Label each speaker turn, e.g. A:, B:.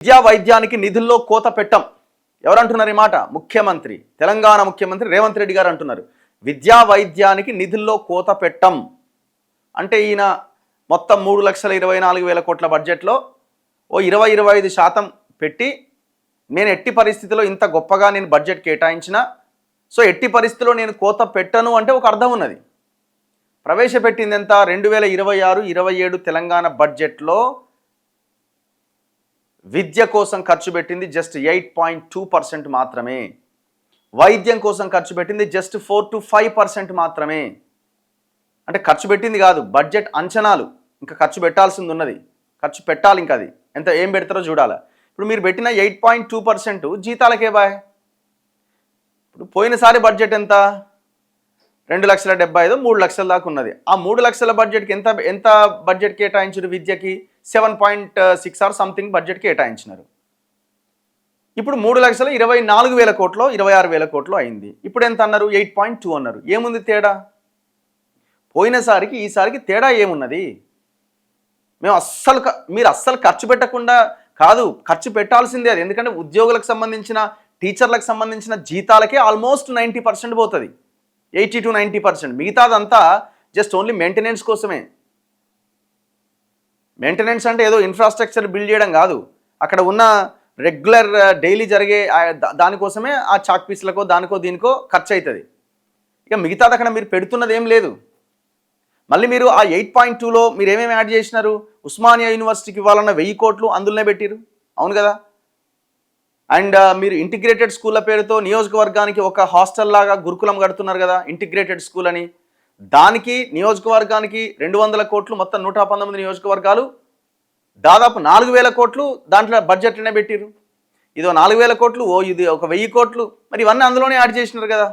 A: విద్యా వైద్యానికి నిధుల్లో కోత పెట్టం. ఎవరంటున్నారు ఈ మాట? ముఖ్యమంత్రి, తెలంగాణ ముఖ్యమంత్రి రేవంత్ రెడ్డి గారు అంటున్నారు. విద్యా వైద్యానికి నిధుల్లో కోత పెట్టం అంటే ఈయన మొత్తం 3,24,000 కోట్ల బడ్జెట్లో ఓ 20-25% పెట్టి నేను ఎట్టి పరిస్థితిలో ఇంత గొప్పగా నేను బడ్జెట్ కేటాయించిన, సో ఎట్టి పరిస్థితిలో నేను కోత పెట్టను అంటే ఒక అర్థం ఉన్నది. ప్రవేశపెట్టింది ఎంత? 2026-27 తెలంగాణ బడ్జెట్లో విద్య కోసం ఖర్చు పెట్టింది జస్ట్ 8.2% మాత్రమే. వైద్యం కోసం ఖర్చు పెట్టింది జస్ట్ 4-5% మాత్రమే. అంటే ఖర్చు పెట్టింది కాదు, బడ్జెట్ అంచనాలు. ఇంకా ఖర్చు పెట్టాల్సింది ఉన్నది, ఖర్చు పెట్టాలి. ఇంకా అది ఎంత ఏం పెడతారో చూడాలి. ఇప్పుడు మీరు పెట్టిన 8.2% జీతాలకే బాయ్. ఇప్పుడు పోయినసారి బడ్జెట్ ఎంత? 2,75,000, 3 లక్షల దాకా ఉన్నది. ఆ 3 లక్షల బడ్జెట్కి ఎంత బడ్జెట్ కేటాయించారు? విద్యకి 7.6 ఆర్ సంథింగ్ బడ్జెట్ కేటాయించినారు. ఇప్పుడు 3,24,000 కోట్లు 26,000 కోట్లు అయింది. ఇప్పుడు ఎంత అన్నారు? 8.2 అన్నారు. ఏముంది తేడా? పోయినసారికి ఈసారికి తేడా ఏమున్నది? మీరు అస్సలు ఖర్చు పెట్టకుండా కాదు, ఖర్చు పెట్టాల్సిందే అది. ఎందుకంటే ఉద్యోగులకు సంబంధించిన, టీచర్లకు సంబంధించిన జీతాలకే ఆల్మోస్ట్ 90% పోతుంది, 80-90%. మిగతాదంతా జస్ట్ ఓన్లీ మెయింటెనెన్స్ కోసమే. మెయింటెనెన్స్ అంటే ఏదో ఇన్ఫ్రాస్ట్రక్చర్ బిల్డ్ చేయడం కాదు, అక్కడ ఉన్న రెగ్యులర్ డైలీ జరిగే దానికోసమే ఆ చాక్ పీస్లకో దానికో దీనికో ఖర్చు అవుతుంది. ఇక మిగతాది అక్కడ మీరు పెడుతున్నది ఏం లేదు. మళ్ళీ మీరు ఆ 8.2లో మీరు ఏమేమి యాడ్ చేసినారు? ఉస్మానియా యూనివర్సిటీకి ఇవ్వాలన్న 1,000 కోట్లు అందులోనే పెట్టిరు, అవును కదా? అండ్ మీరు ఇంటిగ్రేటెడ్ స్కూళ్ళ పేరుతో నియోజకవర్గానికి ఒక హాస్టల్ లాగా గురుకులం కడుతున్నారు కదా, ఇంటిగ్రేటెడ్ స్కూల్ అని. దానికి నియోజకవర్గానికి 200 కోట్లు, మొత్తం 119 నియోజకవర్గాలు, దాదాపు 4,000 కోట్లు దాంట్లో బడ్జెట్లోనే పెట్టిరు. ఇదో 4,000 కోట్లు, ఇది ఒక 1,000 కోట్లు, మరి ఇవన్నీ అందులోనే యాడ్ చేసినారు కదా.